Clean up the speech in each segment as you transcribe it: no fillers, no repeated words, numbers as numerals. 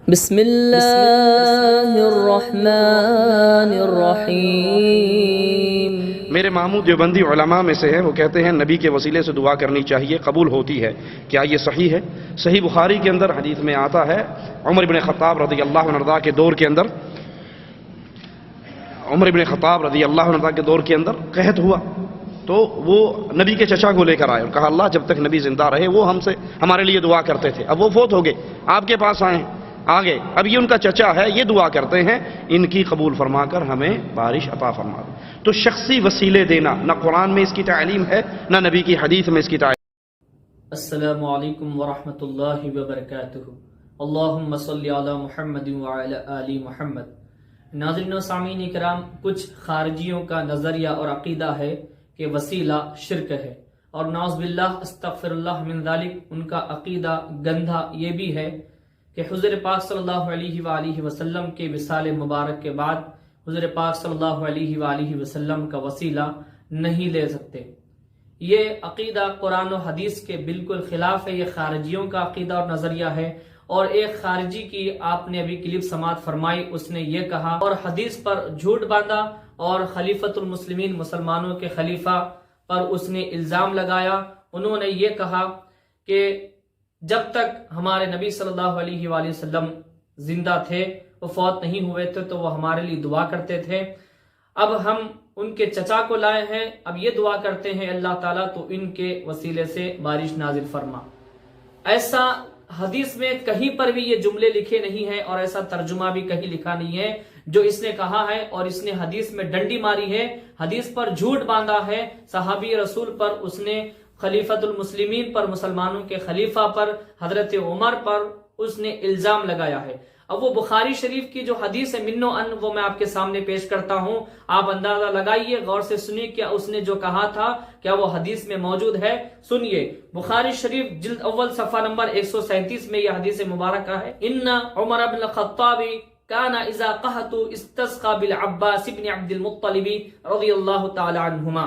بسم اللہ الرحمن الرحیم۔ میرے ماموں دیوبندی علماء میں سے ہیں، وہ کہتے ہیں نبی کے وسیلے سے دعا کرنی چاہیے، قبول ہوتی ہے، کیا یہ صحیح ہے؟ صحیح بخاری کے اندر حدیث میں آتا ہے، عمر بن خطاب رضی اللہ عنہ کے دور کے اندر قحط ہوا تو وہ نبی کے چچا کو لے کر آئے اور کہا اللہ جب تک نبی زندہ رہے وہ ہمارے لیے دعا کرتے تھے، اب وہ فوت ہو گئے، آپ کے پاس آئے ہیں، آگے اب یہ ان کا چچا ہے، یہ دعا کرتے ہیں ان کی قبول فرما کر ہمیں بارش عطا فرما دے۔ تو شخصی وسیلے دینا نہ قرآن میں اس کی تعلیم ہے نہ نبی کی حدیث میں اس کی تعلیم۔ السلام علیکم ورحمۃ اللہ وبرکاتہ۔ اللہم صلی علی محمد وعلی آل محمد۔ ناظرین و سامعین کرام، کچھ خارجیوں کا نظریہ اور عقیدہ ہے کہ وسیلہ شرک ہے، اور نعوذ باللہ استغفر اللہ من ذالک، ان کا عقیدہ گندھا یہ بھی ہے کہ حضور پاک صلی اللہ علیہ وآلہ وسلم کے وصال مبارک کے بعد حضور پاک صلی اللہ علیہ وآلہ وسلم کا وسیلہ نہیں لے سکتے۔ یہ عقیدہ قرآن و حدیث کے بالکل خلاف ہے، یہ خارجیوں کا عقیدہ اور نظریہ ہے۔ اور ایک خارجی کی آپ نے ابھی کلپ سماعت فرمائی، اس نے یہ کہا اور حدیث پر جھوٹ باندھا اور خلیفۃ المسلمین مسلمانوں کے خلیفہ پر اس نے الزام لگایا۔ انہوں نے یہ کہا کہ جب تک ہمارے نبی صلی اللہ علیہ وآلہ وسلم زندہ تھے، وہ فوت نہیں ہوئے تھے، تو وہ ہمارے لیے دعا کرتے تھے۔ اب ہم ان کے چچا کو لائے ہیں، اب یہ دعا کرتے ہیں اللہ تعالیٰ تو ان کے وسیلے سے بارش نازل فرما۔ ایسا حدیث میں کہیں پر بھی یہ جملے لکھے نہیں ہیں، اور ایسا ترجمہ بھی کہیں لکھا نہیں ہے جو اس نے کہا ہے، اور اس نے حدیث میں ڈنڈی ماری ہے، حدیث پر جھوٹ باندھا ہے، صحابی رسول پر اس نے، خلیفۃ المسلمین پر، مسلمانوں کے خلیفہ پر، حضرت عمر پر اس نے الزام لگایا ہے۔ اب وہ بخاری شریف کی جو حدیث ہے من و ان، وہ میں آپ کے سامنے پیش کرتا ہوں، آپ اندازہ لگائیے، غور سے سنیے کیا اس نے جو کہا تھا کیا وہ حدیث میں موجود ہے۔ سنیے، بخاری شریف جلد اول صفحہ نمبر 137 میں یہ حدیث مبارکہ ہے، ان عمر بن الخطاب کان اذا قحط استسقى بالعباس بن عبد المطلب رضی اللہ تعالی عنہما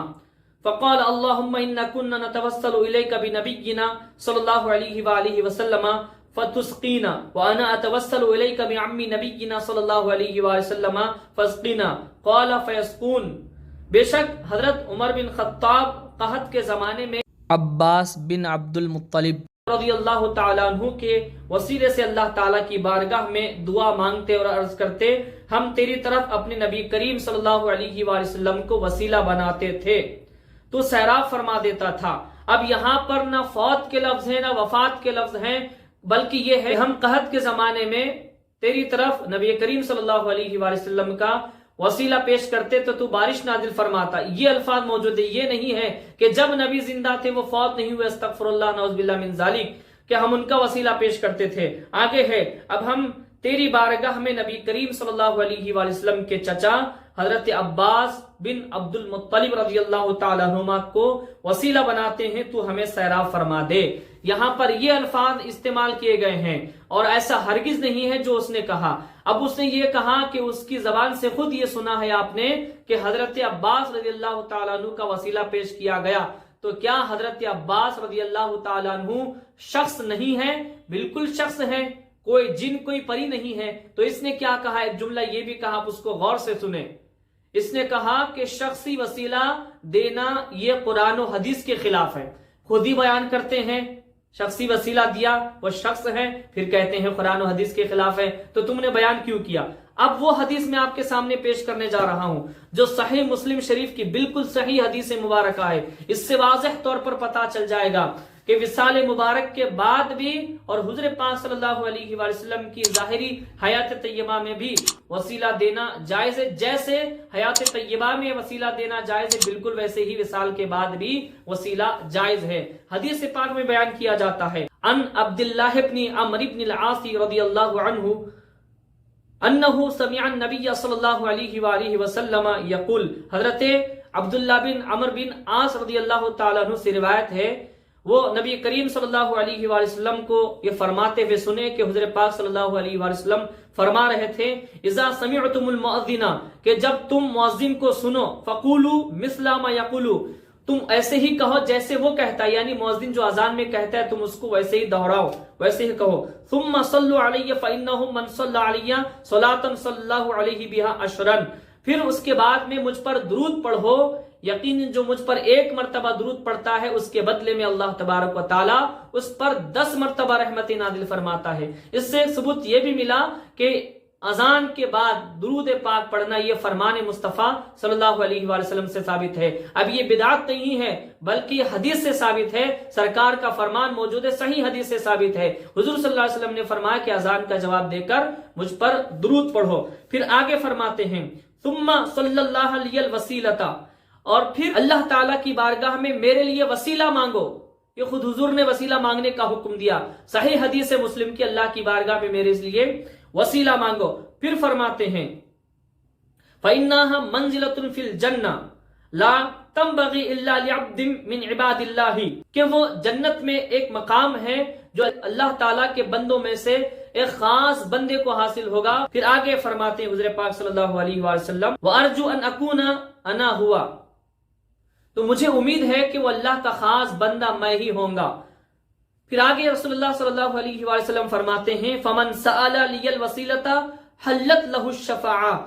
فقال اللهم إنا كنا نتوسل إليك بنبينا صلى الله عليه وآله وسلم فتسقينا وأنا أتوسل إليك بعم نبينا صلى الله عليه وآله وسلم فاسقنا قال فيسقون۔ بے شک حضرت عمر بن خطاب قحط کے زمانے میں عباس بن عبد المطلب رضی اللہ تعالیٰ عنہ کے وسیلے سے اللہ تعالیٰ کی بارگاہ میں دعا مانگتے اور عرض کرتے، ہم تیری طرف اپنے نبی کریم صلی اللہ علیہ وآلہ وسلم کو وسیلہ بناتے تھے تو سیراب فرما دیتا تھا۔ اب یہاں پر نہ فوت کے لفظ ہیں نہ وفات کے لفظ ہیں، بلکہ یہ ہے ہم قحط کے زمانے میں تیری طرف نبی کریم صلی اللہ علیہ وآلہ وسلم کا وسیلہ پیش کرتے تو بارش نازل فرماتا۔ یہ الفاظ موجود ہے، یہ نہیں ہے کہ جب نبی زندہ تھے وہ فوت نہیں ہوئے، استغفر اللہ نعوذ باللہ من ذالک، کہ ہم ان کا وسیلہ پیش کرتے تھے۔ آگے ہے، اب ہم تیری بارگاہ میں نبی کریم صلی اللہ علیہ وآلہ وسلم کے چچا حضرت عباس بن عبد المطلب رضی اللہ تعالیٰ عنہما کو وسیلہ بناتے ہیں تو ہمیں سیراب فرما دے۔ یہاں پر یہ الفاظ استعمال کیے گئے ہیں، اور ایسا ہرگز نہیں ہے جو اس نے کہا۔ اب اس نے یہ کہا کہ اس کی زبان سے خود یہ سنا ہے آپ نے کہ حضرت عباس رضی اللہ تعالیٰ عنہ کا وسیلہ پیش کیا گیا، تو کیا حضرت عباس رضی اللہ تعالیٰ عنہ شخص نہیں ہے؟ بالکل شخص ہے، کوئی جن کوئی پری نہیں ہے۔ تو اس نے کیا کہا، ایک جملہ یہ بھی کہا، آپ اس کو غور سے سنیں۔ اس نے کہا کہ شخصی وسیلہ دینا یہ قرآن و حدیث کے خلاف ہے، خود ہی بیان کرتے ہیں شخصی وسیلہ دیا وہ شخص ہے، پھر کہتے ہیں قرآن و حدیث کے خلاف ہے، تو تم نے بیان کیوں کیا؟ اب وہ حدیث میں آپ کے سامنے پیش کرنے جا رہا ہوں جو صحیح مسلم شریف کی بالکل صحیح حدیث مبارکہ ہے۔ اس سے واضح طور پر پتا چل جائے گا کہ وصال مبارک کے بعد بھی اور حضور پاک صلی اللہ علیہ وآلہ وسلم کی ظاہری حیات طیبہ میں بھی وسیلہ دینا جائز ہے۔ جیسے حیات طیبہ میں وسیلہ دینا جائز ہے، بالکل ویسے ہی وصال کے بعد بھی وسیلہ جائز ہے۔ حدیث پاک میں بیان کیا جاتا ہے، ان عبداللہ بن عمرو بن العاص رضی اللہ عنہ انہ سمع النبی صلی اللہ علیہ وآلہ وسلم یقول، حضرت عبداللہ بن عمرو بن عاص رضی اللہ تعالیٰ عنہ سے روایت ہے، وہ نبی کریم صلی اللہ علیہ وآلہ وسلم کو یہ فرماتے ہوئے سنے کہ حضور پاک صلی اللہ علیہ وآلہ وسلم فرما رہے تھے، اذا سمعتم المؤذن، کہ جب تم مؤذن کو سنو، فقولوا مثل ما یقول، تم ایسے ہی کہو جیسے وہ کہتا ہے، یعنی مؤذن جو اذان میں کہتا ہے تم اس کو ویسے ہی دہراؤ، ویسے ہی کہو. ثم صلوا علی فانہ من صلی علی صلاۃ صلی اللہ علیہ بہا عشرا، پھر اس کے بعد میں مجھ پر درود پڑھو، یقیناً جو مجھ پر 1 مرتبہ درود پڑھتا ہے اس کے بدلے میں اللہ تبارک و تعالی اس پر 10 مرتبہ رحمت نازل فرماتا ہے. اس سے ثبوت یہ بھی ملا کہ اذان کے بعد درود پاک پڑھنا یہ فرمان مصطفیٰ صلی اللہ علیہ وآلہ وسلم سے ثابت ہے. اب یہ بدعت نہیں ہے بلکہ یہ حدیث سے ثابت ہے، سرکار کا فرمان موجود ہے، صحیح حدیث سے ثابت ہے. حضور صلی اللہ علیہ وسلم نے فرمایا کہ اذان کا جواب دے کر مجھ پر درود پڑھو. پھر آگے فرماتے ہیں ثم صلی اللہ علیہ الوسیلۃ، اور پھر اللہ تعالیٰ کی بارگاہ میں میرے لیے وسیلہ مانگو. یہ خود حضور نے وسیلہ مانگنے کا حکم دیا، صحیح حدیث مسلم کی، اللہ کی بارگاہ میں میرے لیے وسیلہ مانگو. پھر فرماتے ہیں فَإِنَّهَا مَنزِلَةٌ فِي الْجَنَّةِ لَا تَنبَغِي إِلَّا لِعَبْدٍ مِّنْ عِبَادِ اللَّهِ، کہ وہ جنت میں ایک مقام ہے جو اللہ تعالیٰ کے بندوں میں سے ایک خاص بندے کو حاصل ہوگا. پھر آگے فرماتے ہیں حضور پاک صلی اللہ علیہ وآلہ وسلم وَأَرْجُو أَنْ أَكُونَ أَنَا هُوَ، تو مجھے امید ہے کہ وہ اللہ کا خاص بندہ میں ہی ہوں گا. پھر آگے رسول اللہ صلی اللہ علیہ وآلہ وسلم فرماتے ہیں فَمَنْ سَأَلَ لِيَ الْوَسِيلَةَ حَلَّتْ لَهُ الشَّفَاعَةُ،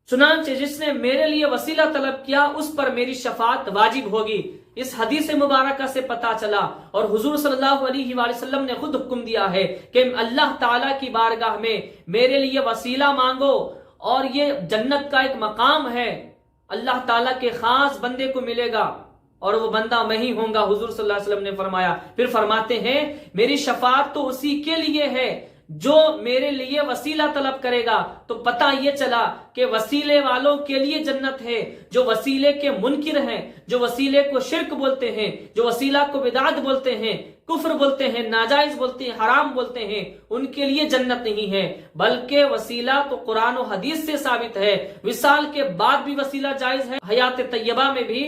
چنانچہ جس نے میرے لیے وسیلہ طلب کیا اس پر میری شفاعت واجب ہوگی. اس حدیث مبارکہ سے پتا چلا، اور حضور صلی اللہ علیہ وآلہ وسلم نے خود حکم دیا ہے کہ اللہ تعالیٰ کی بارگاہ میں میرے لیے وسیلہ مانگو، اور یہ جنت کا ایک مقام ہے، اللہ تعالیٰ کے خاص بندے کو ملے گا اور وہ بندہ میں ہی ہوں گا. حضور صلی اللہ علیہ وسلم نے فرمایا. پھر فرماتے ہیں میری شفاعت تو اسی کے لیے ہے جو میرے لیے وسیلہ طلب کرے گا. تو پتہ یہ چلا کہ وسیلے والوں کے لیے جنت ہے. جو وسیلے کے منکر ہیں، جو وسیلے کو شرک بولتے ہیں، جو وسیلہ کو بدعت بولتے ہیں، کفر بولتے ہیں، ناجائز بولتے ہیں، حرام بولتے ہیں، ان کے لیے جنت نہیں ہے. بلکہ وسیلہ تو قرآن و حدیث سے ثابت ہے، وصال کے بعد بھی وسیلہ جائز ہے، حیات طیبہ میں بھی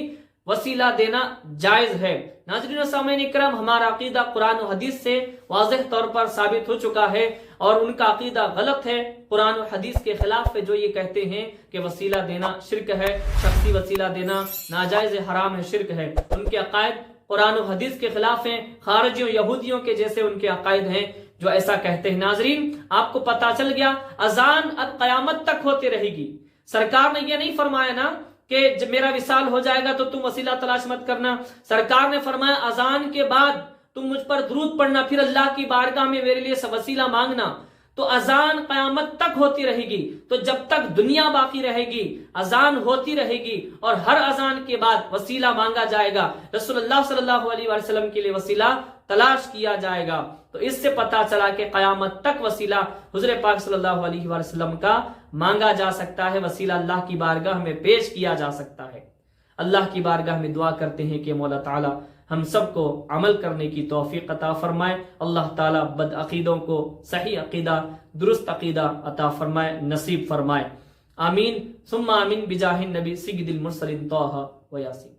وسیلہ دینا جائز ہے. ناظرین و سامعین اکرام، ہمارا عقیدہ قرآن و حدیث سے واضح طور پر ثابت ہو چکا ہے، اور ان کا عقیدہ غلط ہے، قرآن و حدیث کے خلاف ہے جو یہ کہتے ہیں کہ وسیلہ دینا شرک ہے، شخصی وسیلہ دینا ناجائز حرام ہے، شرک ہے. ان کے عقائد قرآن و حدیث کے خلاف ہیں، خارجیوں یہودیوں کے جیسے ان کے عقائد ہیں جو ایسا کہتے ہیں. ناظرین، آپ کو پتا چل گیا اذان اب قیامت تک ہوتی رہے گی. سرکار نے یہ نہیں فرمایا نا کہ جب میرا وصال ہو جائے گا تو تم وسیلہ تلاش مت کرنا. سرکار نے فرمایا اذان کے بعد تم مجھ پر درود پڑھنا، پھر اللہ کی بارگاہ میں میرے لیے وسیلہ مانگنا. تو اذان قیامت تک ہوتی رہے گی. تو جب تک دنیا باقی رہے گی اذان ہوتی رہے گی، اور ہر اذان کے بعد وسیلہ مانگا جائے گا. رسول اللہ صلی اللہ علیہ وآلہ وسلم کے لیے وسیلہ تلاش کیا جائے گا. تو اس سے پتا چلا کہ قیامت تک وسیلہ حضور پاک صلی اللہ علیہ وآلہ وسلم کا مانگا جا سکتا ہے، وسیلہ اللہ کی بارگاہ میں پیش کیا جا سکتا ہے. اللہ کی بارگاہ میں دعا کرتے ہیں کہ مولا تعالی ہم سب کو عمل کرنے کی توفیق عطا فرمائے. اللہ تعالی بد عقیدوں کو صحیح عقیدہ، درست عقیدہ عطا فرمائے، نصیب فرمائے. آمین ثم آمین بجاہ النبی سید المرسلین طہ و یاسین.